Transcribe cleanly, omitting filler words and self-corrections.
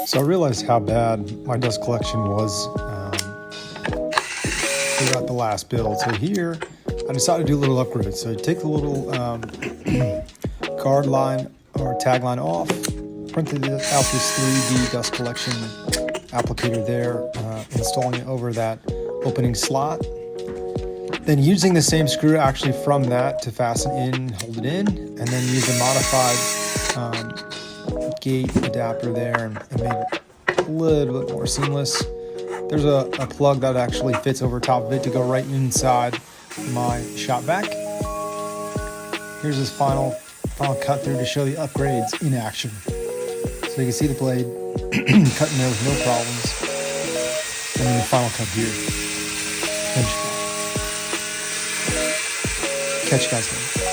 So I realized how bad my dust collection was throughout the last build. So here, I decided to do a little upgrade. So take the little card line or tag line off, printed out this 3D dust collection applicator there, installing it over that opening slot. Then using the same screw actually from that to fasten in, hold it in, and then use a modified gate adapter there and make it a little bit more seamless. There's a plug that actually fits over top of it to go right inside my shop vac. Here's this final cut through to show the upgrades in action. So you can see the blade cutting there with no problems. And then the final cut here. Catch you guys later.